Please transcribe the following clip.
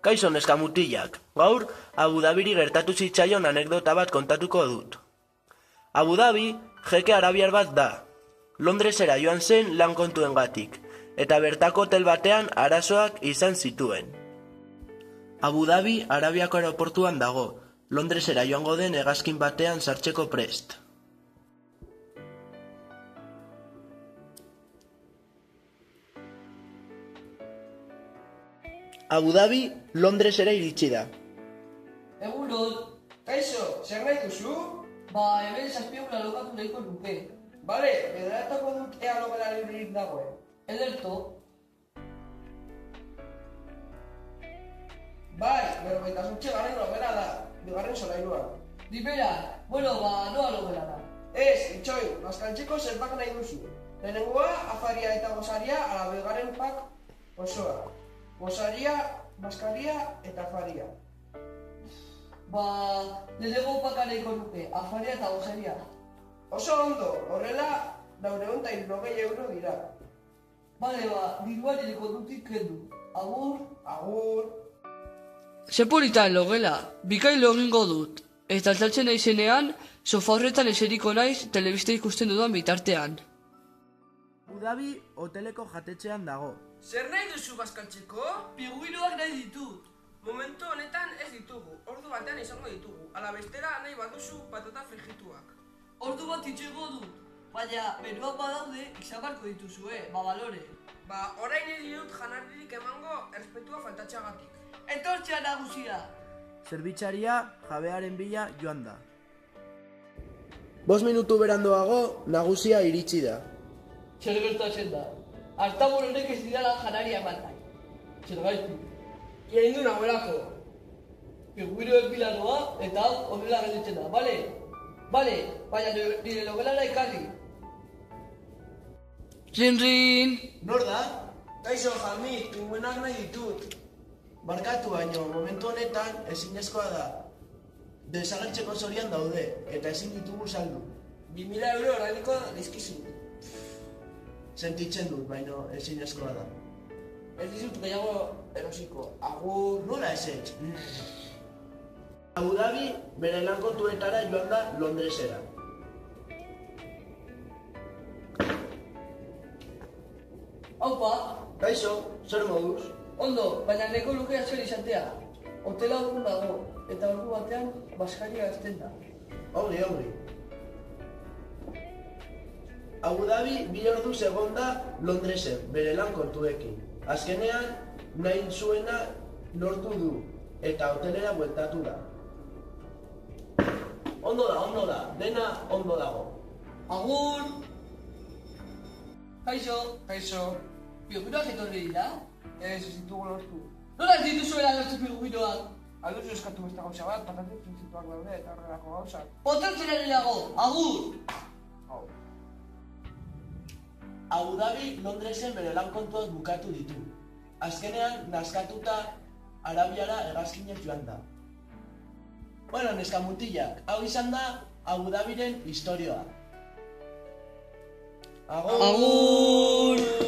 Kaixo neska mutilak, gaur Abu Dhabiri gertatu zitzaion anekdota bat kontatuko dut. Abu Dhabi jeke arabiar bat da. Londresera joan zen lan kontuengatik, eta bertako hotel batean arazoak izan zituen. Abu Dhabi Arabiako aeroportuan dago, Londresera joango den hegazkin batean sartzeko prest. Abu Dhabi Londresera iritsi da. Egunon, Kaixo, zer nahi duzu? hemen zazpiegula lokatu nahiko nuke. Bale, bederatako dut ea logela librerik dagoen. Ederto, Bai, 48 logela da, bigarren solairuan. dibera, noa logelara. Ez, itxoin, bazkaltzeko zerpak nahi duzu. Lehenengoa, afaria eta gozaria, ala bigarren pak osoa. Gozaria, bazkaria eta afaria. Lehenengo paka nahiko nuke, afaria eta gozaria. Oso ondo, horrela, 960 euro dira. Diruan nireko dutik kendu. Agur. Agur. Ze politan logela, bikailo egingo dut. Eta saltzen naizenean, sofa horretan eseriko naiz telebista ikusten dudan bitartean. Abu Dhabi hoteleko jatetxean dago. Zer nahi duzu bazkaltzeko? Piguiroak nahi ditut. Momentu honetan ez ditugu, ordu batean izango ditugu. Ala bestera nahi baduzu patata frigituak. Ordu bat itxego dut. Baina, menuak badaude, izan barko dituzue, balore. Orain ez dut janardirik emango errespetua faltatxagatik. Etortzea nagusia. Zerbitzaria jabearen bila joan da. 5 minutu beranduago nagusia iritsi da. Zer gertatzen da. Artabur honek ez didala janaria ematai. Zer gaitu. Egin du nagoelako. Piguiroek bilanoa eta hau honela gelditzen da, bale? Baina nire logelara ekarri. Rin. Nor da? Kaixo, Jamit, pinguenak nahi ditut. Barkatu baino, momentu honetan ezinezkoa da. Desagertzeko zorian daude, eta ezin ditugu saldu. 2000 euro orainiko dizkizu. Sentitzen dut, baino ezinezkoa da. Ez dizut gehiago erosiko. Agur. Nola ezetz? Abu Dhabi bere lan kontuetara joan da Londresera. Haupa, Kaixo, zer moduz? ondo, baina neko luke zer izatea. Hotela ordu dago, eta ordu batean baskaria gazten da. Ongi. Abu Dhabi 2 orduz egon da Londresen, bere lan kontuekin. Azkenean, nahi zuena lortu du, eta hotelera bueltatu da. Ondo da, dena ondo dago. Agur! Kaixo, Kaixo, piguiroak etorri dira? ez ditugu lortu. Nola ez dituzuela lortu piguiroak? Alduzu eskatu beste gauza bat, patatik printzituak daude eta horrelako gauzak. Potratzen ari dago, agur! Hau. Abu Dhabi Londresen bere lan kontuak bukatu ditu. Azkenean, naskatuta Arabiara hegazkinez joan da. Neska mutilak, hau izan da Abu Dhabiren historioa. Agur! Agur!